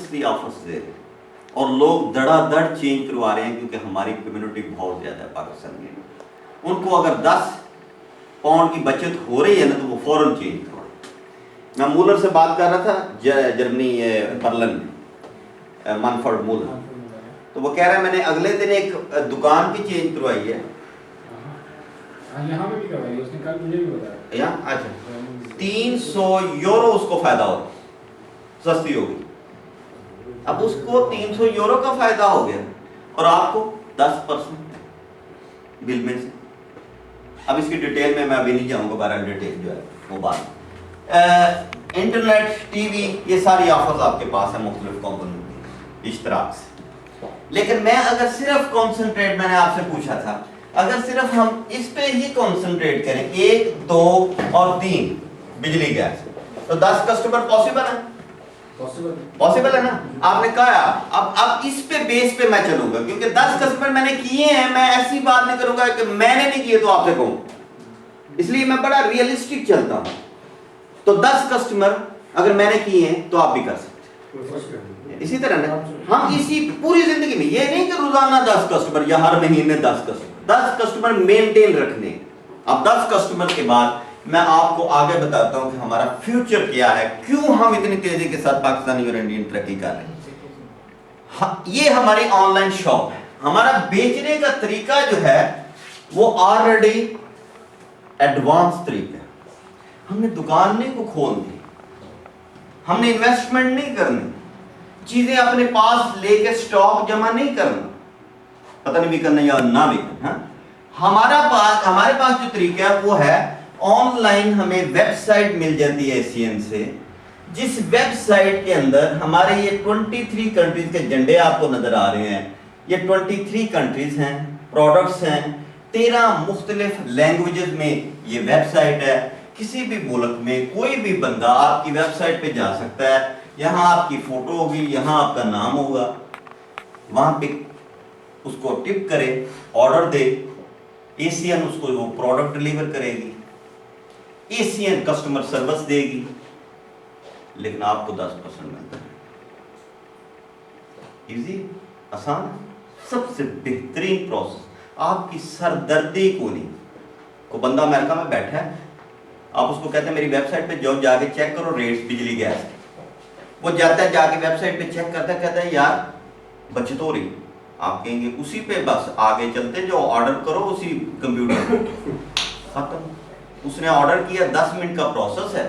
زبردستی آفرز دے رہے ہیں اور لوگ دڑا دڑ چینج کروا رہے ہیں کیونکہ ہماری کمیونٹی بہت زیادہ ہے پاکستان میں. ان کو اگر 10 پاؤنڈ کی بچت ہو رہی ہے نا تو وہ فوراً چینج کروا. میں مولر سے بات کر رہا تھا جرمنی برلن میں منفرڈ مولر, تو وہ کہہ رہا ہے میں نے اگلے دن ایک دکان کی چینج کروائی ہے یہاں پہ بھی کروائی, اس نے کل مجھے بھی بتایا. اچھا 300 یورو اس کو فائدہ ہوتا, سستی ہوگی. اب اس کو 300 یورو کا فائدہ ہو گیا اور آپ کو 10% بل میں سے. اب اس کی ڈیٹیل میں ابھی نہیں جاؤں گا, بہرحال ڈیٹیل جو ہے وہ بات. انٹرنیٹ, ٹی وی, یہ ساری آفرز آپ کے پاس ہیں مختلف کمپنیوں کی اشتراک سے. لیکن میں اگر صرف کانسنٹریٹ, میں نے آپ سے پوچھا تھا اگر صرف ہم اس پہ ہی کانسنٹریٹ کریں 1, 2 اور 3 بجلی گیس, تو 10 کسٹمر پاسبل ہے؟ پاسبل ہے نا. آپ نے کہا اب اس پہ بیس پہ میں چلوں گا کیونکہ 10 کسٹمر میں نے کیے ہیں, میں ایسی بات نہیں کروں گا کہ میں نے نہیں کیے تو آپ سے کہوں, اس لیے میں بڑا ریئلسٹک چلتا ہوں. تو 10 کسٹمر اگر میں نے کیے ہیں تو آپ بھی کر سکتے. اسی طرح نا ہم اسی پوری زندگی میں یہ نہیں کہ روزانہ 10 کسٹمر یا ہر مہینے 10 کسٹمر مینٹین رکھنے. اب 10 کسٹمر کے بعد میں آپ کو آگے بتاتا ہوں کہ ہمارا فیوچر کیا ہے, کیوں ہم اتنی تیزی کے ساتھ پاکستانی اور انڈین ترقی کر رہے ہیں. یہ ہماری آن لائن شاپ ہے. ہمارا بیچنے کا طریقہ جو ہے وہ آلریڈی ایڈوانس طریقہ ہے. ہم نے دکان نہیں کو کھول دی, ہم نے انویسٹمنٹ نہیں کرنی, چیزیں اپنے پاس لے کے سٹاک جمع نہیں کرنا, پتہ نہیں بھی کرنا یا نہ بھی کرنا. ہمارے پاس جو طریقہ ہے وہ ہے آن لائن. ہمیں ویب سائٹ مل جاتی ہے ACN سے, جس ویب سائٹ کے اندر ہمارے یہ 23 کنٹریز کے جھنڈے آپ کو نظر آ رہے ہیں. یہ 23 کنٹریز ہیں, پروڈکٹس ہیں, 13 مختلف لینگویجز میں یہ ویب سائٹ ہے. کسی بھی ملک میں کوئی بھی بندہ آپ کی ویب سائٹ پہ جا سکتا ہے. یہاں آپ کی فوٹو ہوگی, یہاں آپ کا نام ہوگا, وہاں پہ اس کو ٹپ کرے, آرڈر دے, ACN اس کو وہ پروڈکٹ ڈلیور کرے گی, ACN کسٹمر سروس دے گی, لیکن آپ کو 10% ملتا ہے. ایزی, آسان, سب سے بہترین پروسیس. آپ کی سردردی کو نہیں. کوئی بندہ امریکہ میں بیٹھا ہے, آپ اس کو کہتے ہیں میری ویب سائٹ پہ جاؤ, جا کے چیک کرو ریٹس بجلی گیس. وہ جاتا ہے, جا کے ویب سائٹ پہ چیک کرتا ہے, کہتا ہے یار بچت ہو رہی. آپ کہیں گے اسی پہ بس آگے چلتے جو آرڈر کرو اسی کمپیوٹر ختم. اس نے آرڈر کیا, 10 منٹ کا پروسیس ہے,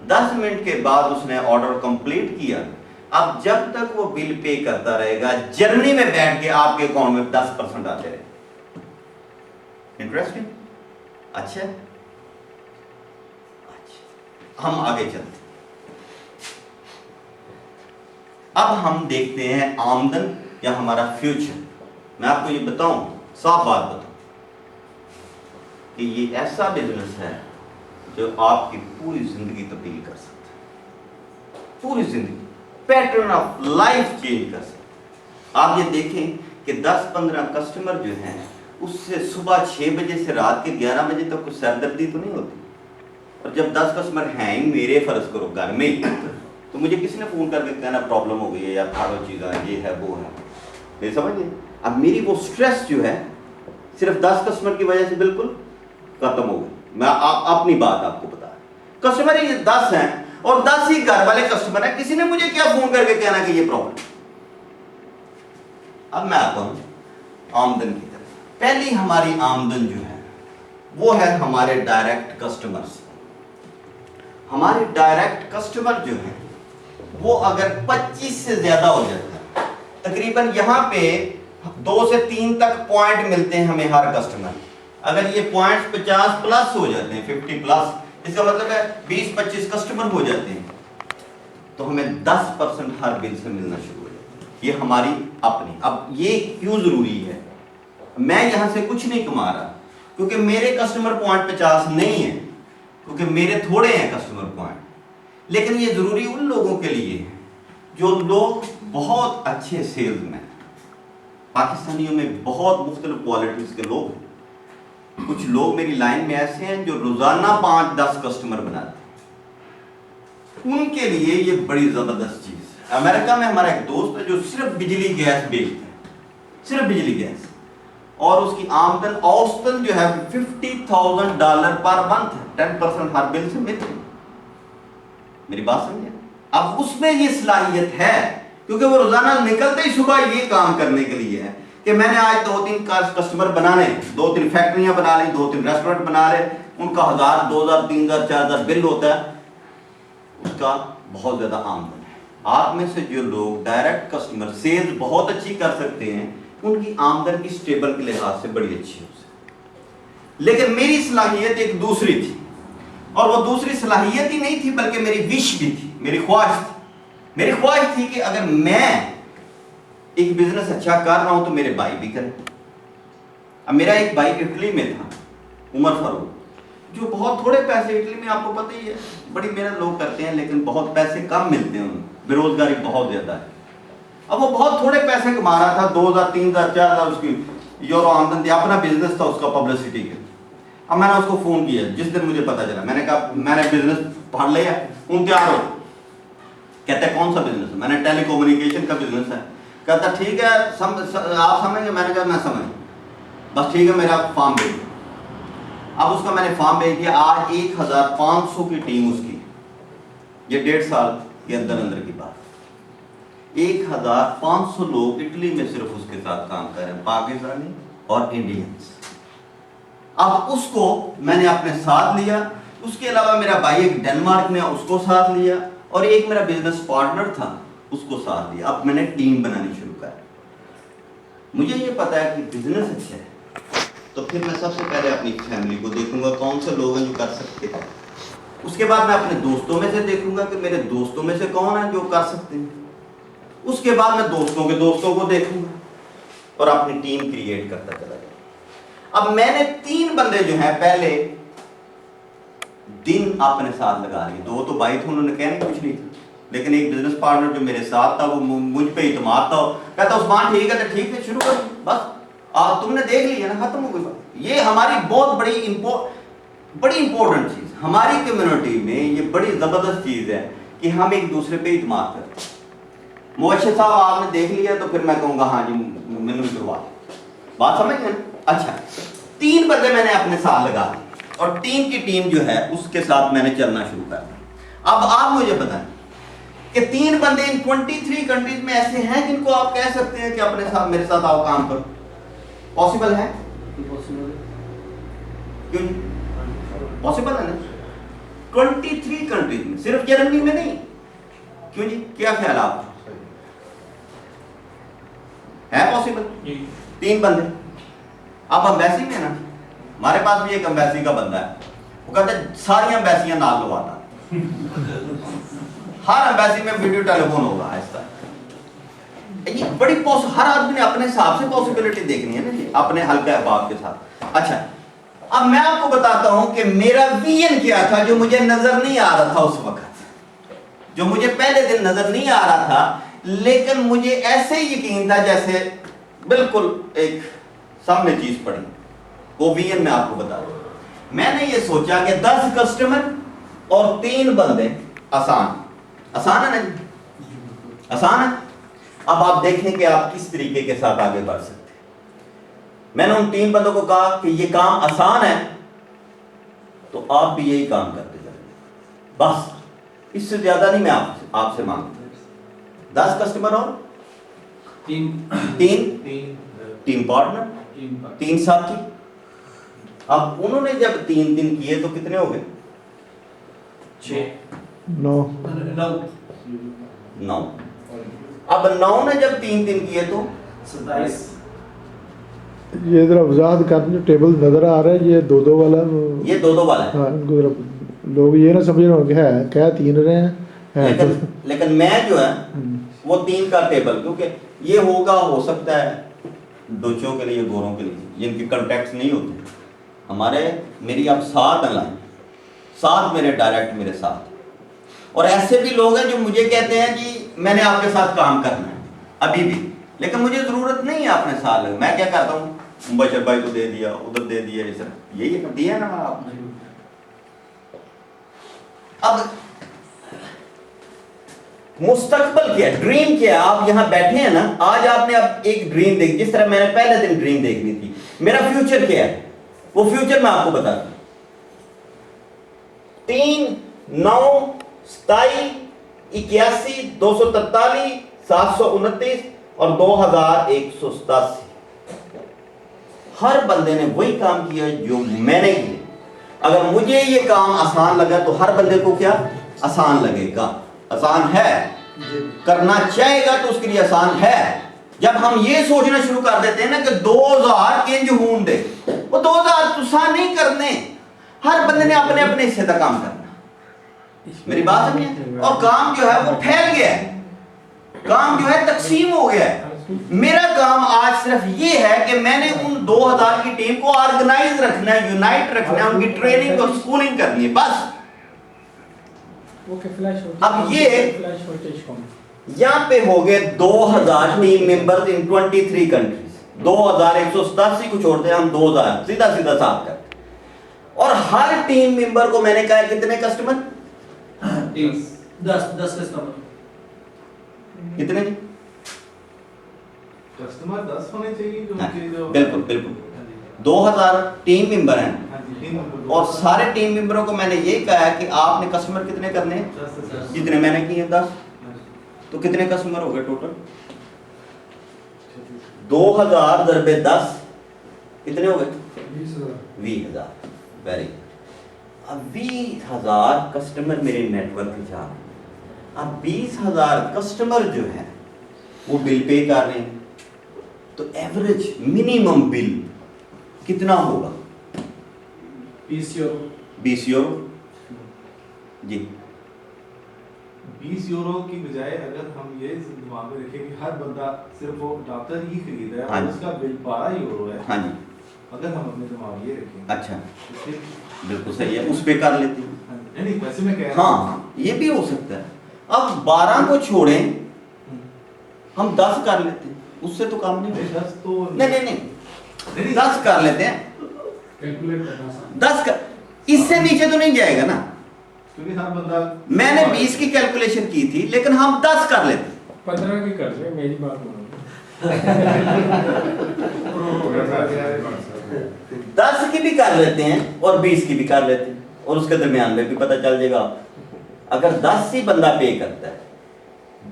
10 منٹ کے بعد اس نے آرڈر کمپلیٹ کیا. اب جب تک وہ بل پے کرتا رہے گا, جرمنی میں بیٹھ کے آپ کے اکاؤنٹ میں 10% آتے رہے. انٹرسٹنگ, اچھا. ہم آگے چلتے ہیں. اب ہم دیکھتے ہیں آمدن یا ہمارا فیوچر. میں آپ کو یہ بتاؤں, صاف بات بتاؤں کہ یہ ایسا بزنس ہے جو آپ کی پوری زندگی تبدیل کر سکتا ہے. پوری زندگی, پیٹرن آف لائف چینج کر سکتا ہے. آپ یہ دیکھیں کہ 10-15 کسٹمر جو ہیں اس سے صبح 6 بجے سے رات کے 11 بجے تک کچھ سردردی تو نہیں ہوتی. اور جب 10 کسٹمر ہیں میرے, فرض کرو گھر میں ہی, تو مجھے کسی نے فون کر کے کہنا پرابلم ہو گئی ہے یا پھاڑو چیزاں, یہ ہے وہ ہے, نہیں سمجھ گئے. اب میری وہ سٹریس جو ہے صرف 10 کسٹمر کی وجہ سے بالکل ختم ہو گئی. میں اپنی بات آپ کو بتا رہا ہوں. کسٹمر یہ 10 ہیں اور 10 ہی گھر والے کسٹمر ہیں, کسی نے مجھے کیا فون کر کے کہنا کہ یہ پرابلم. اب میں آتا ہوں آمدن کی طرف. پہلی ہماری آمدن جو ہے وہ ہے ہمارے ڈائریکٹ کسٹمرز. ہمارے ڈائریکٹ کسٹمر جو ہیں وہ اگر 25 سے زیادہ ہو جاتا ہے, تقریباً یہاں پہ 2 سے 3 تک پوائنٹ ملتے ہیں ہمیں ہر کسٹمر. اگر یہ پوائنٹ 50 پلس ہو جاتے ہیں, 50 پلس, اس کا مطلب ہے 20-25 کسٹمر ہو جاتے ہیں, تو ہمیں 10% ہر بل سے ملنا شروع ہو جاتا ہے. یہ ہماری اپنی. اب یہ کیوں ضروری ہے؟ میں یہاں سے کچھ نہیں کما رہا کیونکہ میرے کسٹمر پوائنٹ 50 نہیں ہیں, کیونکہ میرے تھوڑے ہیں کسٹمر پوائنٹ. لیکن یہ ضروری ان لوگوں کے لیے ہے جو لوگ بہت اچھے سیلز مین. پاکستانیوں میں بہت مختلف کوالٹیز کے لوگ ہیں. کچھ لوگ میری لائن میں ایسے ہیں جو روزانہ 5-10 کسٹمر بناتے ہیں. ان کے لیے یہ بڑی زبردست چیز ہے. امریکہ میں ہمارا ایک دوست ہے جو صرف بجلی گیس بیچتا ہے, صرف بجلی گیس, اور اس کی آمدن اوسطاً جو ہے $50,000 پر منتھ ہے, 10% ہر بل سے ملتی ہے. میری بات سمجھے؟ اب اس میں یہ صلاحیت ہے کیونکہ وہ روزانہ نکلتے ہی صبح یہ کام کرنے کے لیے ہے کہ میں نے آج 2-3 کسٹمر بنانے, 2-3 فیکٹریاں بنا لی, 2-3 ریسٹورنٹ بنا لے, ان کا 1,000, 2,000, 3,000, 4,000 بل ہوتا ہے, اس کا بہت زیادہ آمدن ہے. آپ میں سے جو لوگ ڈائریکٹ کسٹمر سیلز بہت اچھی کر سکتے ہیں, ان کی آمدن کی سٹیبل کے لحاظ سے بڑی اچھی ہو سکتی. لیکن میری صلاحیت ایک دوسری تھی, اور وہ دوسری صلاحیت ہی نہیں تھی بلکہ میری وش بھی تھی, میری خواہش تھی. میری خواہش تھی کہ اگر میں ایک بزنس اچھا کر رہا ہوں تو میرے بھائی بھی کریں. اب میرا ایک بھائی اٹلی میں تھا, عمر فاروق, جو بہت تھوڑے پیسے, اٹلی میں آپ کو پتہ ہی ہے بڑی محنت لوگ کرتے ہیں لیکن بہت پیسے کم ملتے ہیں, انہیں بے روزگاری بہت زیادہ ہے. اب وہ بہت تھوڑے پیسے کما رہا تھا, 2,000, 3,000, 4,000 اس کی یورو آمدن تھی, اپنا بزنس تھا اس کا پبلسٹی کا. اب میں نے اس کو فون کیا جس دن مجھے پتا چلا, میں نے کہا میں نے بزنس پڑھ لیا, تیار ہو. کہتے ہیں کون سا بزنس ہے؟ میں نے ٹیلی کمیونیکیشن کا بزنس ہے. کہتا ٹھیک ہے آپ سمجھیں گے؟ میں نے کہا میں سمجھ, بس ٹھیک ہے میرا فارم بھیج. اب اس کا میں نے فارم بھیج دیا. آج 1,500 کی ٹیم اس کی, یہ 1.5 سال کے اندر اندر کی بات. 1,500 لوگ اٹلی میں صرف اس کے ساتھ کام کر رہے ہیں, پاکستانی اور انڈینز. اب اس کو میں نے اپنے ساتھ لیا. اس کے علاوہ میرا بھائی ایک ڈنمارک میں, اس کو ساتھ لیا, اور ایک میرا بزنس پارٹنر تھا, اس کو ساتھ لیا. اب میں نے ٹیم بنانی شروع کر. مجھے یہ پتا ہے کہ بزنس اچھا ہے تو پھر میں سب سے پہلے اپنی فیملی کو دیکھوں گا, کون سے لوگ ہیں جو کر سکتے ہیں. اس کے بعد میں اپنے دوستوں میں سے دیکھوں گا کہ میرے دوستوں میں سے کون ہیں جو کر سکتے ہیں. اس کے بعد میں دوستوں کے دوستوں کو دیکھوں گا اور اپنی ٹیم کریٹ کرتا چلا جاؤں. اب میں نے 3 بندے جو ہیں پہلے دن اپنے ساتھ لگا لیے. 2 تو بھائی تھے, انہوں نے کہنے کچھ نہیں تھا, لیکن ایک بزنس پارٹنر جو میرے ساتھ تھا وہ مجھ پہ اعتماد تھا, کہتا عثمان ٹھیک ہے, تو ٹھیک ہے شروع کر, بس تم نے دیکھ لیا نا, ختم ہو گئی بات. یہ ہماری بہت بڑی امپورٹنٹ چیز ہماری کمیونٹی میں, یہ بڑی زبردست چیز ہے کہ ہم ایک دوسرے پہ اعتماد کرتے ہیں. موشد صاحب آپ نے دیکھ لیا تو پھر میں کہوں گا ہاں جی میں نے کروا, بات سمجھ گئے نا. اچھا 3 بندے میں نے اپنے ساتھ لگا دی اور کی ٹیم جو ہے اس کے ساتھ میں نے چلنا شروع کر دیا. اب آپ مجھے بتائیں کہ 3 بندے ان 23 کنٹریز میں ایسے ہیں جن کو آپ کہہ سکتے ہیں کہ اپنے ساتھ میرے ساتھ آؤ کام کرو, پاسبل ہے؟ کیوں پاسبل ہے نا. 23 کنٹریز میں, صرف جرمنی میں نہیں. کیوں جی, کیا خیال آپ ہے پاسبل؟ 3 بندے. اب امبیسی میں نا, ہمارے پاس بھی ایک امبیسی کا بندہ ہے, وہ کہتا ہے ساری امبیسیاں نال لواتا, ہر امبیسی میں ویڈیو ٹیلی فون ہوگا آہستہ. یہ بڑی ہر آدمی نے اپنے حساب سے پاسبلٹی دیکھنی ہے نا جی, اپنے حلقہ احباب کے ساتھ. اچھا اب میں آپ کو بتاتا ہوں کہ میرا ویژن کیا تھا جو مجھے نظر نہیں آ رہا تھا اس وقت, جو مجھے پہلے دن نظر نہیں آ رہا تھا, لیکن مجھے ایسے یقین تھا جیسے بالکل ایک سامنے چیز پڑی. وہ ویژن میں آپ کو بتا دوں. میں نے یہ سوچا کہ 10 کسٹمر اور 3 بندے آسان ہے نا جی, آسان ہے. اب آپ دیکھیں کہ آپ کس طریقے کے ساتھ آگے بڑھ سکتے ہیں. میں نے ان 3 بندوں کو کہا کہ یہ کام آسان ہے تو آپ بھی یہی کام کرتے جائیں, بس اس سے زیادہ نہیں میں آپ سے مانگتا. 10 کسٹمر اور 3 ٹیم پارٹنر, 3 ساتھی. اب انہوں نے جب 3 دن کیے تو کتنے ہو گئے؟ 9. اب 9 نے جب 3 دن کیے تو 27. یہ ذرا وضاحت کر, جو ٹیبل نظر آ رہا ہے یہ 2-2 والا, یہ 2-2 والا ہے. ہاں لوگ یہ نہ سمجھ رہے کہ ہے کیا 3 رہے ہیں, لیکن میں جو ہے وہ 3 کا ٹیبل, کیونکہ یہ ہو سکتا ہے ڈوچوں کے لیے, گوروں کے لیے جن کے کنٹیکٹس نہیں ہوتے. میری اب 7 لائن, 7 میرے ڈائریکٹ میرے ساتھ, اور ایسے بھی لوگ ہیں جو مجھے کہتے ہیں کہ میں نے آپ کے ساتھ کام کرنا ہے ابھی بھی, لیکن مجھے ضرورت نہیں ہے اپنے ساتھ لگا. میں کیا کرتا ہوں, مبشر بھائی کو دے دیا, ادھر دے دیا, یہ سب یہی دیا نا آپ نے. اب مستقبل کیا ہے, ڈریم کیا ہے. آپ یہاں بیٹھے ہیں نا, آج آپ نے اب ایک ڈریم دیکھ, جس طرح میں نے پہلے دن ڈریم دیکھنی تھی, میرا فیوچر کیا ہے, وہ فیوچر میں آپ کو بتا دوں. 3 9 27 81 243 729 اور 2187. ہر بندے نے وہی کام کیا جو میں نے کیا. اگر مجھے یہ کام آسان لگا تو ہر بندے کو کیا آسان لگے گا. آسان ہے, کرنا چاہے گا تو اس کے لیے آسان ہے. جب ہم یہ سوچنا شروع کر دیتے ہیں نا کہ 2000 کنج ہون دے, وہ 2000 تسا نہیں کرنے, ہر بندے نے اپنے اپنے حصے کا کام کرنا. میری بات سمجھیں. اور کام جو ہے وہ پھیل گیا ہے, کام جو ہے تقسیم ہو گیا ہے. میرا کام آج صرف یہ ہے کہ میں نے ان 2000 کی ٹیم کو آرگنائز رکھنا ہے, یونائٹ رکھنا ہے, ان کی ٹریننگ اور سکولنگ کرنی ہے بس. اب یہ یہاں پہ ہو گئے 2000 ٹیم ممبرز ان 23 کنٹریز. 2187 کو چھوڑتے ہیں ہم 2000 سیدھا سیدھا صاف کرتے. اور ہر ٹیم ممبر کو میں نے کہا کتنے کسٹمر, 10 کسٹمر. کتنے کسٹمر 10 ہونے چاہیے جو بالکل بالکل 2000 ٹیم ممبر ہیں, اور سارے ٹیم ممبروں کو میں نے یہ کہا ہے کہ آپ نے کسٹمر کتنے کرنے ہیں, جتنے میں نے کیے 10. تو کتنے کسٹمر ہو گئے ٹوٹل, 2000 ضرب 10 کتنے ہو گئے, 20,000. Very good. اب 20,000 کسٹمر میرے نیٹ ورک پہ جا رہے ہیں. اب 20,000 کسٹمر جو ہیں وہ بل پے کر رہے ہیں, تو ایوریج منیمم بل کتنا ہوگا, 20 یورو. 20 یورو. جی 20 یورو کی بجائے اگر ہم یہ دماغ میں رکھیں کہ ہر بندہ صرف وہ ڈاکٹر ہی خرید رہا ہے اور اس کا بل 12 یورو ہے, ہاں جی, اگر ہم اپنے دماغ یہ رکھیں, اچھا بالکل صحیح ہے, اس پہ کر لیتے ہیں. نہیں ویسے میں کہہ رہا ہوں ہاں یہ بھی ہو سکتا ہے. اب 12 کو چھوڑیں, ہم 10 کر لیتے ہیں, اس سے تو کام نہیں ہوتا. 10 تو نہیں 10 کر لیتے ہیں, کیلکولیٹ کرنا آسان. 10 کا اس سے نیچے تو نہیں جائے گا نا. کیونکہ ہر بندہ, میں نے 20 کی کیلکولیشن کی تھی لیکن ہم 10 کر لیتے ہیں. 15 کی کر لیں, میری بات مانو. 10 کی بھی کر لیتے ہیں اور 20 کی بھی کر لیتے ہیں, اور اس کے درمیان میں بھی پتہ چل جائے گا. اگر 10 ہی بندہ پے کرتا ہے,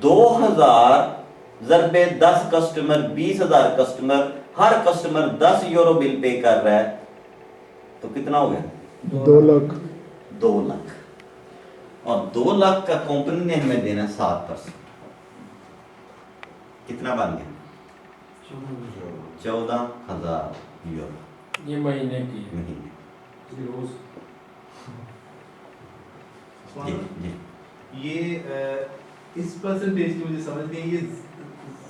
2000 ضرب 10 کسٹمر 20,000 کسٹمر, ہر کسٹمر 10 یورو بل پے کر رہا ہے, تو کتنا ہو گیا, 2 لاکھ. 2 لاکھ. اور 2 لاکھ کا کمپنی نے ہمیں دینا 7%. کتنا بن گیا, 14,000 یورو یہ مہینے کی ہے. مہینے. روز جی جی یہ اس پرسنٹیج کی مجھے سمجھ نہیں, یہ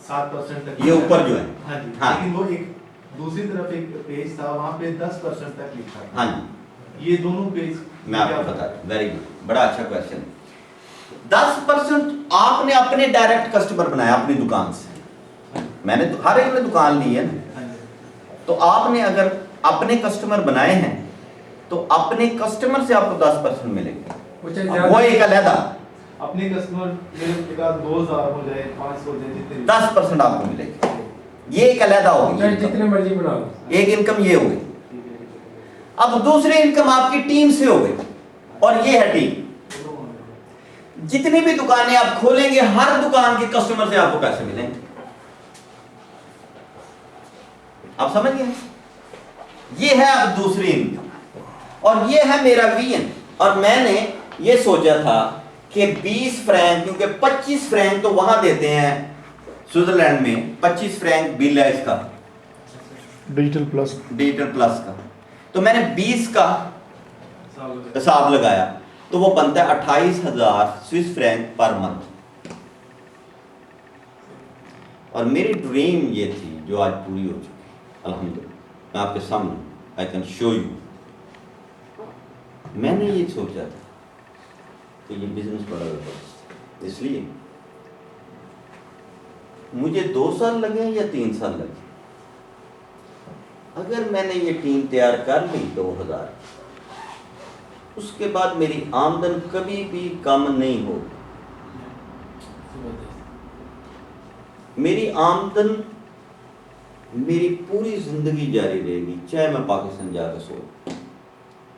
7% تک یہ اوپر جو ہے, ہاں جی, ہاں. لیکن وہ ایک دوسری طرف ایک پیج تھا وہاں پہ 10% تک لکھا تھا. ہاں جی, یہ دونوں پیج میں آپ کو بتا دوں. ویری گڈ, بڑا اچھا کوشچن. 10% آپ نے اپنے ڈائریکٹ کسٹمر بنایا اپنی دکان سے. میں نے ہر ایک نے دکان لی ہے نا, تو آپ نے اگر اپنے کسٹمر بنائے ہیں تو اپنے کسٹمر سے آپ کو 10% ملے گا. وہ ایک علیحدہ اپنے کسٹمر میرے پاس 2000 ہو جائے 500 ہو جائے جتنے 10% آپ کو ملے گا. یہ ایک علیحدہ ہوگی, جتنے مرضی بناؤ. ایک انکم یہ ہوگی. اب دوسری انکم آپ کی ٹیم سے ہوگی, اور یہ ہے ٹیم. جتنی بھی دکانیں آپ کھولیں گے ہر دکان کے کسٹمر سے آپ کو پیسے ملیں گے. آپ سمجھ گئے, یہ ہے اب دوسری انکم. اور یہ ہے میرا وین. اور میں نے یہ سوچا تھا کہ 20 فرینک, کیونکہ 25 فرینک تو وہاں دیتے ہیں سوئٹزرلینڈ میں, 25 فرینک بل ہے اس کا ڈیجیٹل پلس کا, تو میں نے 20 کا حساب لگایا, تو وہ بنتا ہے 28,000 سوئس فرینک پر منتھ. اور میری ڈریم یہ تھی جو آج پوری ہو چکی الحمدللہ. میں آپ کے سامنے آئی کین شو یو. میں نے یہ سوچا تھا کہ یہ بزنس بڑا زبردست ہے, اس لیے مجھے 2 سال لگے یا 3 سال لگے, اگر میں نے یہ ٹیم تیار کر لی 2000, اس کے بعد میری آمدن کبھی بھی کم نہیں ہوگی. میری آمدن میری پوری زندگی جاری رہے گی چاہے میں پاکستان جا کے سو،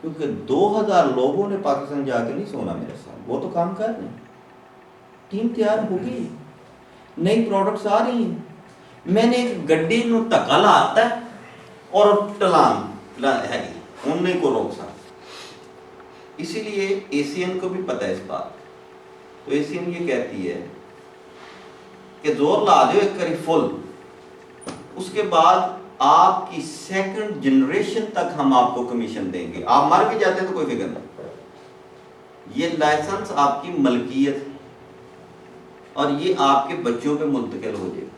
کیونکہ 2000 لوگوں نے پاکستان جا کے نہیں سونا میرے ساتھ، وہ تو کام کر رہے ہیں، ٹیم تیار ہوگی، نئی پروڈکٹس آ رہی ہیں، میں نے ایک گڈی نو تکالا آتا ہے اور ٹلان ہے انہیں کو روک سکتا، اسی لیے ایشین کو بھی پتہ ہے اس بات، تو ایشین یہ کہتی ہے کہ زور لا دو ایک کری فل، اس کے بعد آپ کی سیکنڈ جنریشن تک ہم آپ کو کمیشن دیں گے، آپ مر بھی جاتے ہیں تو کوئی فکر نہیں، یہ لائسنس آپ کی ملکیت اور یہ آپ کے بچوں پہ منتقل ہو جائے گا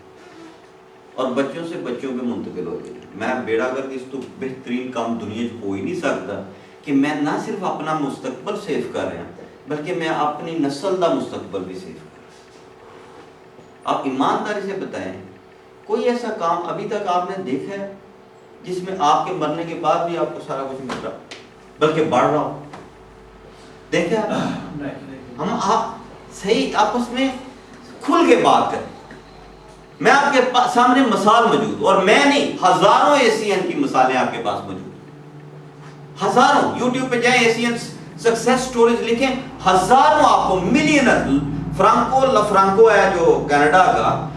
اور بچوں سے بچوں پہ منتقل ہو جائے گا۔ میں بیڑا گرد اس تو بہترین کام دنیا ہو ہی نہیں سکتا کہ میں نہ صرف اپنا مستقبل سیف کر رہا ہوں بلکہ میں اپنی نسل دا مستقبل بھی سیف کر رہا ہوں۔ آپ ایمانداری سے بتائیں کوئی ایسا کام ابھی تک آپ نے دیکھا ہے جس میں آپ کے مرنے کے بعد بھی آپ کو سارا کچھ مل رہا بلکہ بڑھ رہا ہو؟ دیکھا ہم آپ صحیح آپس میں کھل کے بات کریں، میں آپ کے سامنے مثال موجود اور میں نہیں ہزاروں ایشین کی مثالیں آپ کے پاس موجود، ہزاروں، یوٹیوب پہ جائیں ایشین سکسیس سٹوریز لکھیں، ہزاروں آپ کو ملینر، فرانکو لفرانکو ہے جو کینیڈا کا،